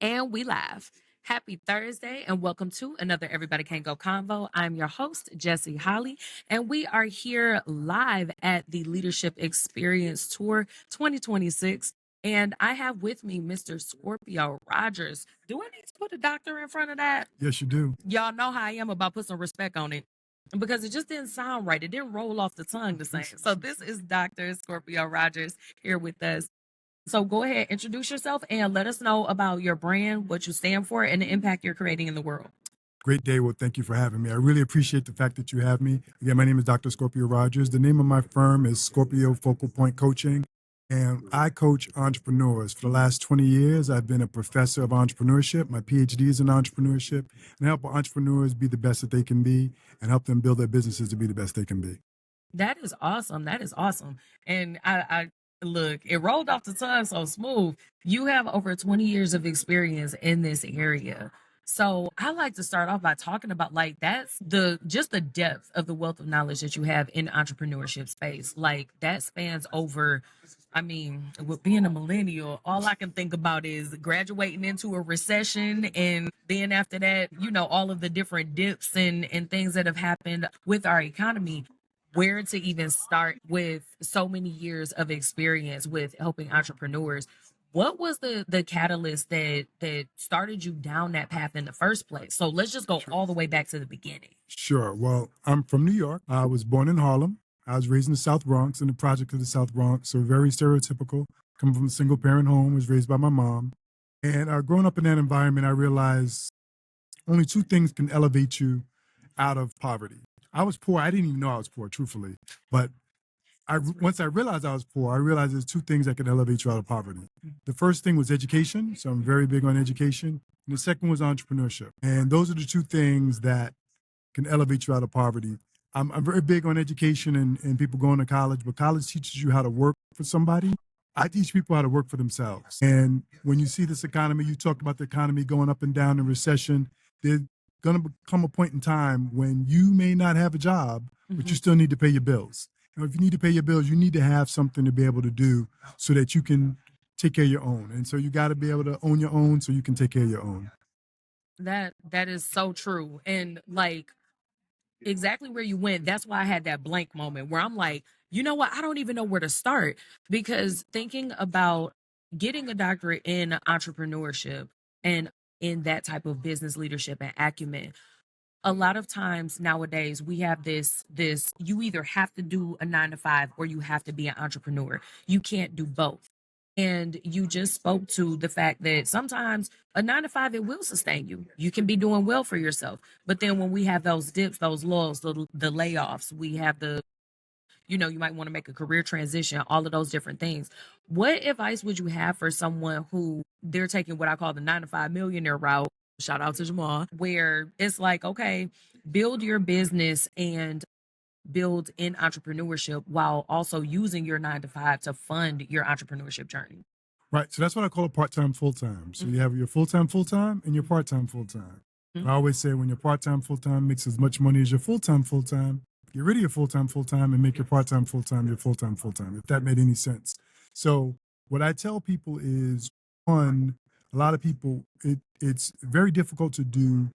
And we live. Happy Thursday and welcome to another Everybody Can't Go Convo. I'm your host, Jessi Holley, and we are here live at the Leadership Experience Tour 2026. And I have with me Mr. Scorpio Rogers. Do I need to put a doctor in front of that? Yes, you do. Y'all know how I am about putting some respect on it because it just didn't sound right. It didn't roll off the tongue the same. So this is Dr. Scorpio Rogers here with us. So go ahead, introduce yourself and let us know about your brand, what you stand for, and the impact you're creating in the world. Great day. Well, thank you for having me. I really appreciate the fact that you have me. Again, my name is Dr. Scorpio Rogers. The name of my firm is Scorpio Focal Point Coaching, and I coach entrepreneurs. For the last 20 years, I've been a professor of entrepreneurship. My PhD is in entrepreneurship, and I help entrepreneurs be the best that they can be and help them build their businesses to be the best they can be. That is awesome. That is awesome. And I look, it rolled off the tongue so smooth. You have over 20 years of experience in this area. So I like to start off by talking about like that's the depth of the wealth of knowledge that you have in entrepreneurship space. Like that spans over, I mean, with being a millennial, all I can think about is graduating into a recession and then after that, all of the different dips and things that have happened with our economy. Where to even start with so many years of experience with helping entrepreneurs? What was the catalyst that started you down that path in the first place? So let's just go all the way back to the beginning. Sure. Well, I'm from New York. I was born in Harlem. I was raised in the South Bronx, in the project of the South Bronx, so very stereotypical. Coming from a single parent home, was raised by my mom. And growing up in that environment, I realized only two things can elevate you out of poverty. I was poor. I didn't even know I was poor, truthfully. But once I realized I was poor, I realized there's two things that can elevate you out of poverty. The first thing was education. So I'm very big on education. And the second was entrepreneurship. And those are the two things that can elevate you out of poverty. I'm very big on education and people going to college, but college teaches you how to work for somebody. I teach people how to work for themselves. And when you see this economy, you talked about the economy going up and down in recession, there's going to come a point in time when you may not have a job, but you still need to pay your bills. And if you need to pay your bills, you need to have something to be able to do so that you can take care of your own. And so you got to be able to own your own so you can take care of your own. That is so true. And like exactly where you went, that's why I had that blank moment where I'm like, you know what? I don't even know where to start because thinking about getting a doctorate in entrepreneurship and in that type of business leadership and acumen, a lot of times nowadays we have this you either have to do a 9 to 5 or you have to be an entrepreneur. You can't do both. And you just spoke to the fact that sometimes a 9 to 5 it will sustain you. You can be doing well for yourself. But then when we have those dips, those lulls, the layoffs, we have you might want to make a career transition, all of those different things. What advice would you have for someone who they're taking what I call the 9 to 5 millionaire route? Shout out to Jamal, where it's like, okay, build your business and build in entrepreneurship while also using your 9 to 5 to fund your entrepreneurship journey. Right. So that's what I call a part-time, full-time. So you have your full-time, and your part-time, full-time. I always say when your part-time, full-time makes as much money as your full-time, get rid of your full-time, and make your part-time, your full-time, if that made any sense. So what I tell people is, one, a lot of people, it's very difficult to do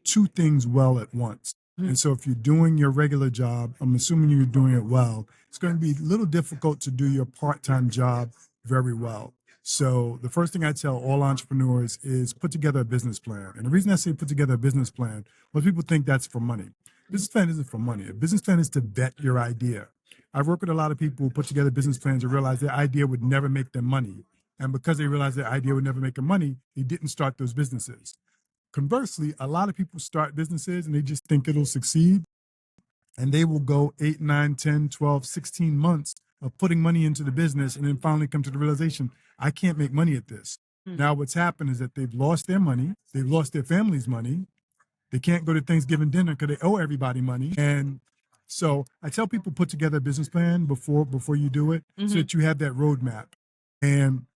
two things well at once. And so if you're doing your regular job, I'm assuming you're doing it well, it's going to be a little difficult to do your part-time job very well. So the first thing I tell all entrepreneurs is put together a business plan. And the reason I say put together a business plan, most people think that's for money. Business plan isn't for money. A business plan is to vet your idea. I've worked with a lot of people who put together business plans and realized their idea would never make them money. And because they realized their idea would never make them money, they didn't start those businesses. Conversely, a lot of people start businesses and they just think it'll succeed. And they will go 8, 9, 10, 12, 16 months of putting money into the business and then finally come to the realization, I can't make money at this. Now what's happened is that they've lost their money. They've lost their family's money. They can't go to Thanksgiving dinner because they owe everybody money. And so I tell people put together a business plan before you do it so that you have that roadmap. And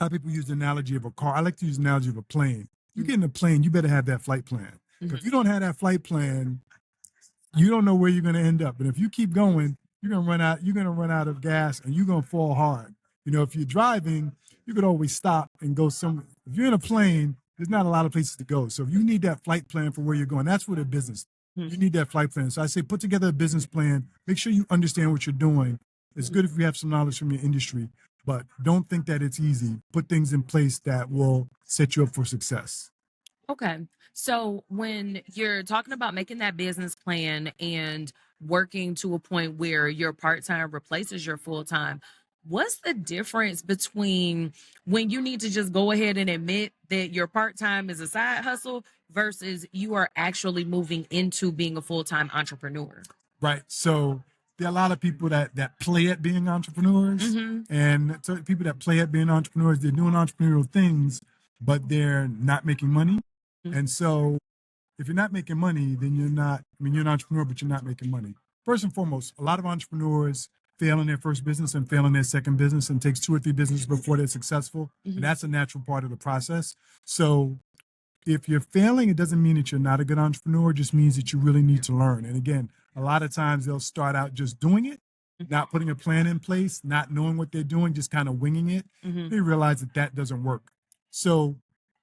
how people use the analogy of a car. I like to use the analogy of a plane. You get in a plane, you better have that flight plan. If you don't have that flight plan, you don't know where you're going to end up. And if you keep going, you're going to run out of gas and you're going to fall hard. If you're driving, you could always stop and go somewhere. If you're in a plane, there's not a lot of places to go. So if you need that flight plan for where you're going, that's where the business. You need that flight plan. So I say put together a business plan. Make sure you understand what you're doing. It's good if you have some knowledge from your industry, but don't think that it's easy. Put things in place that will set you up for success. Okay. So when you're talking about making that business plan and working to a point where your part-time replaces your full-time, what's the difference between when you need to just go ahead and admit that your part-time is a side hustle versus you are actually moving into being a full-time entrepreneur? Right. So there are a lot of people that play at being entrepreneurs, and so people that play at being entrepreneurs, they're doing entrepreneurial things, but they're not making money. And so if you're not making money, then you're not, I mean, you're an entrepreneur, but you're not making money. First and foremost, a lot of entrepreneurs fail in their first business and fail in their second business, and takes 2 or 3 businesses before they're successful. And that's a natural part of the process. So if you're failing, it doesn't mean that you're not a good entrepreneur. It just means that you really need to learn. And again, a lot of times they'll start out just doing it, not putting a plan in place, not knowing what they're doing, just kind of winging it. They realize that that doesn't work. So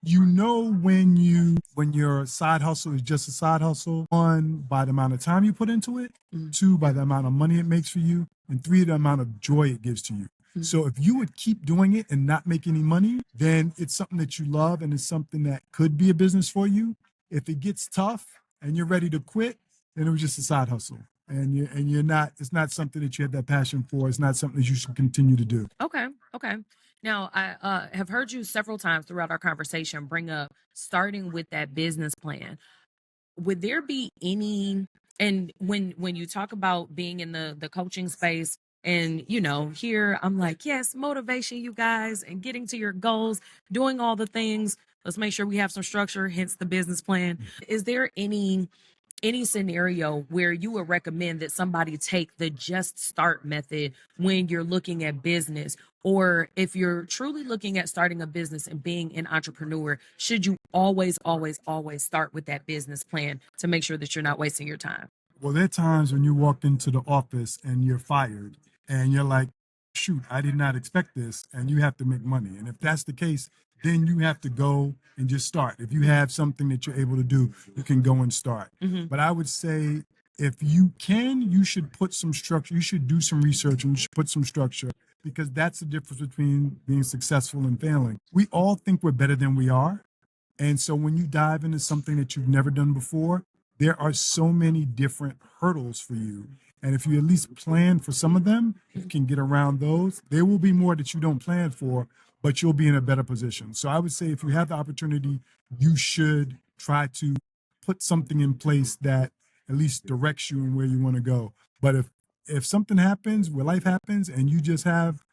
you know when your side hustle is just a side hustle, 1, by the amount of time you put into it, 2, by the amount of money it makes for you, and 3, the amount of joy it gives to you. So if you would keep doing it and not make any money, then it's something that you love and it's something that could be a business for you. If it gets tough and you're ready to quit, then it was just a side hustle. And you're not, it's not something that you have that passion for. It's not something that you should continue to do. Okay. Okay. Now, I have heard you several times throughout our conversation bring up starting with that business plan. Would there be any, and when you talk about being in the coaching space, and here I'm like, yes, motivation, you guys, and getting to your goals, doing all the things. Let's make sure we have some structure, hence the business plan. Is there any scenario where you would recommend that somebody take the just start method when you're looking at business? Or if you're truly looking at starting a business and being an entrepreneur, should you always, always, always start with that business plan to make sure that you're not wasting your time? Well, there are times when you walk into the office and you're fired and you're like, shoot, I did not expect this, and you have to make money. And if that's the case, then you have to go and just start. If you have something that you're able to do, you can go and start. But I would say if you can, you should put some structure. You should do some research and you should put some structure, because that's the difference between being successful and failing. We all think we're better than we are. And so when you dive into something that you've never done before, there are so many different hurdles for you. And if you at least plan for some of them, you can get around those. There will be more that you don't plan for, but you'll be in a better position. So I would say if you have the opportunity, you should try to put something in place that at least directs you in where you want to go. But if something happens, where life happens, and you just have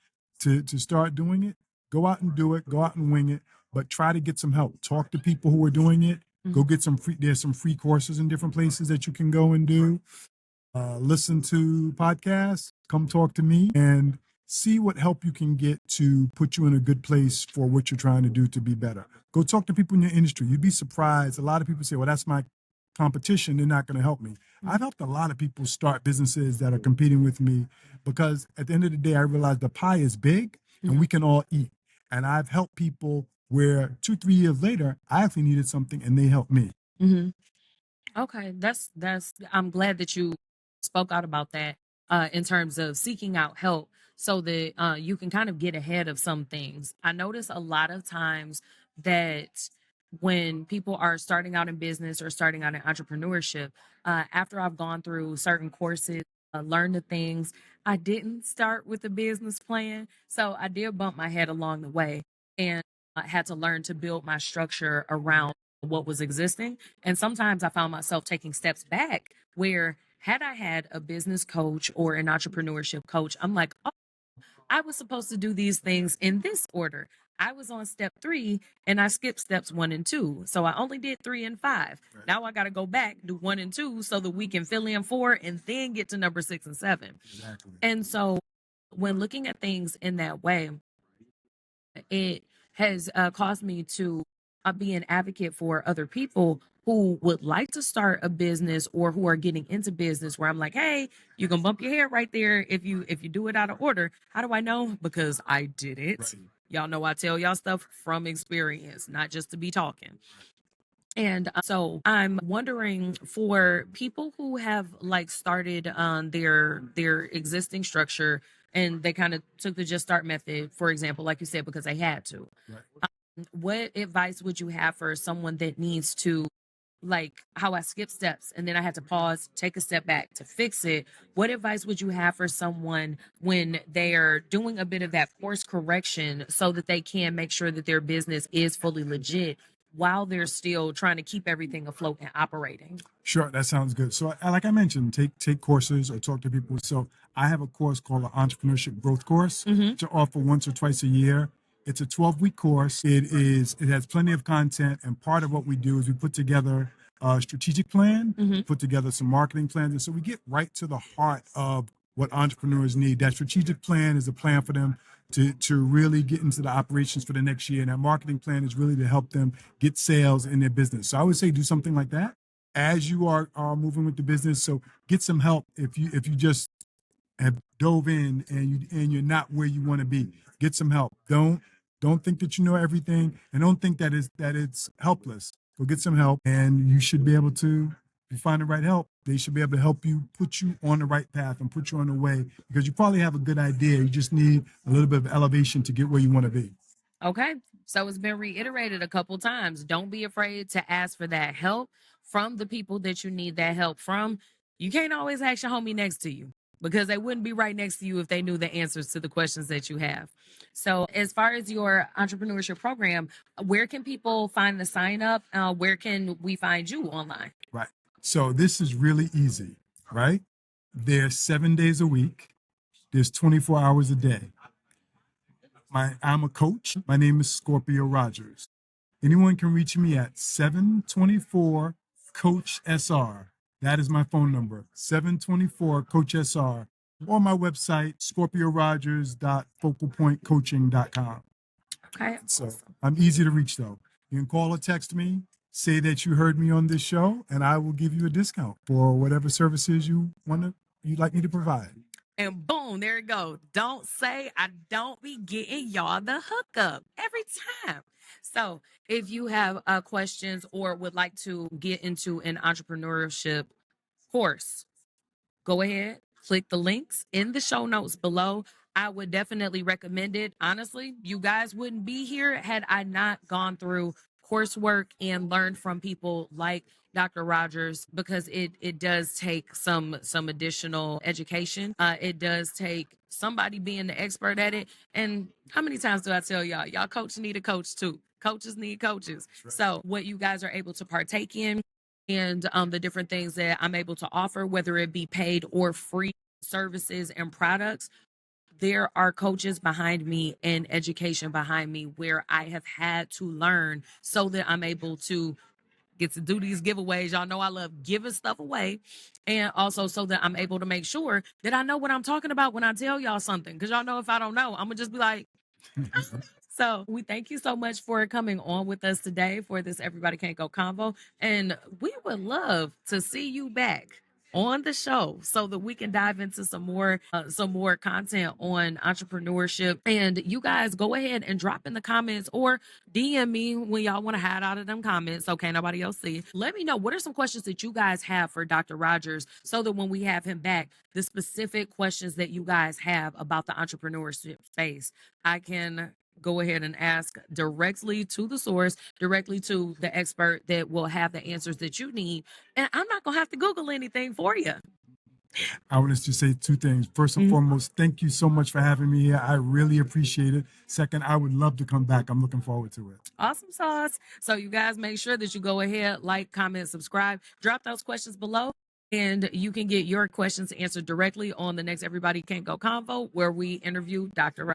to start doing it, go out and do it, go out and wing it, but try to get some help. Talk to people who are doing it. Go get some free, there's some free courses in different places that you can go and do. Listen to podcasts, come talk to me, and see what help you can get to put you in a good place for what you're trying to do to be better. Go talk to people in your industry. You'd be surprised. A lot of people say, well, that's my competition. They're not going to help me. I've helped a lot of people start businesses that are competing with me, because at the end of the day, I realize the pie is big and we can all eat. And I've helped people where 2-3 years later, I actually needed something and they helped me. Okay, that's I'm glad that you spoke out about that in terms of seeking out help so that you can kind of get ahead of some things. I notice a lot of times that when people are starting out in business or starting out in entrepreneurship, after I've gone through certain courses, learned the things, I didn't start with a business plan. So I did bump my head along the way, and I had to learn to build my structure around what was existing. And sometimes I found myself taking steps back where, had I had a business coach or an entrepreneurship coach, I'm like, oh, I was supposed to do these things in this order. I was on step 3 and I skipped steps 1 and 2. So I only did 3 and 5. Right. Now I got to go back, do 1 and 2 so that we can fill in 4 and then get to number 6 and 7. Exactly. And so when looking at things in that way, it has caused me to be an advocate for other people who would like to start a business or who are getting into business, where I'm like, hey, you're gonna bump your head right there if you do it out of order. How do I know? Because I did it. Right. Y'all know I tell y'all stuff from experience, not just to be talking. And so I'm wondering, for people who have like started on their existing structure and they kind of took the just start method, for example, like you said, because they had to. Right. What advice would you have for someone that needs to, like how I skipped steps and then I had to pause, take a step back to fix it? What advice would you have for someone when they are doing a bit of that course correction so that they can make sure that their business is fully legit while they're still trying to keep everything afloat and operating? Sure, that sounds good. So, like I mentioned, take courses or talk to people. So, I have a course called the Entrepreneurship Growth Course to offer once or twice a year. It's a 12-week course. It has plenty of content, and part of what we do is we put together a strategic plan, put together some marketing plans, and so we get right to the heart of what entrepreneurs need. That strategic plan is a plan for them to really get into the operations for the next year, and that marketing plan is really to help them get sales in their business. So I would say do something like that as you are moving with the business. So get some help if you just have dove in and you're not where you want to be. Get some help. Don't think that you know everything, and don't think that it's helpless. Go get some help, and you should be able to. If you find the right help, they should be able to help you, put you on the right path and put you on the way, because you probably have a good idea. You just need a little bit of elevation to get where you want to be. Okay. So it's been reiterated a couple times. Don't be afraid to ask for that help from the people that you need that help from. You can't always ask your homie next to you, because they wouldn't be right next to you if they knew the answers to the questions that you have. So, as far as your entrepreneurship program, where can people find the sign up? Where can we find you online? Right. So this is really easy, right? There's 7 days a week. There's 24 hours a day. I'm a coach. My name is Scorpio Rogers. Anyone can reach me at 724 Coach SR. That is my phone number, 724 Coach SR, or my website, scorpiorogers.focalpointcoaching.com. Okay. So I'm easy to reach, though. You can call or text me, say that you heard me on this show, and I will give you a discount for whatever services you'd like me to provide. And boom, there it goes. Don't say I don't be getting y'all the hookup every time. So if you have questions or would like to get into an entrepreneurship course, go ahead, click the links in the show notes below. I would definitely recommend it. Honestly, you guys wouldn't be here had I not gone through coursework and learned from people like Dr. Rogers, because it does take some additional education. It does take somebody being the expert at it. And how many times do I tell y'all coaches need a coach too? Coaches need coaches. Right. So what you guys are able to partake in and the different things that I'm able to offer, whether it be paid or free services and products, there are coaches behind me and education behind me where I have had to learn so that I'm able to get to do these giveaways. Y'all know I love giving stuff away. And also so that I'm able to make sure that I know what I'm talking about when I tell y'all something. Because y'all know if I don't know, I'm going to just be like, so we thank you so much for coming on with us today for this Everybody Can't Go Convo. And we would love to see you back on the show so that we can dive into some more content on entrepreneurship. And you guys go ahead and drop in the comments or DM me when y'all want to hide out of them comments so can't nobody else see. Let me know what are some questions that you guys have for Dr. Rogers so that when we have him back, the specific questions that you guys have about the entrepreneurship space, I can go ahead and ask directly to the source, directly to the expert that will have the answers that you need. And I'm not going to have to Google anything for you. I want to just say two things. First and foremost, thank you so much for having me here. I really appreciate it. Second, I would love to come back. I'm looking forward to it. Awesome sauce. So you guys make sure that you go ahead, like, comment, subscribe, drop those questions below. And you can get your questions answered directly on the next Everybody Can't Go Convo, where we interview Dr.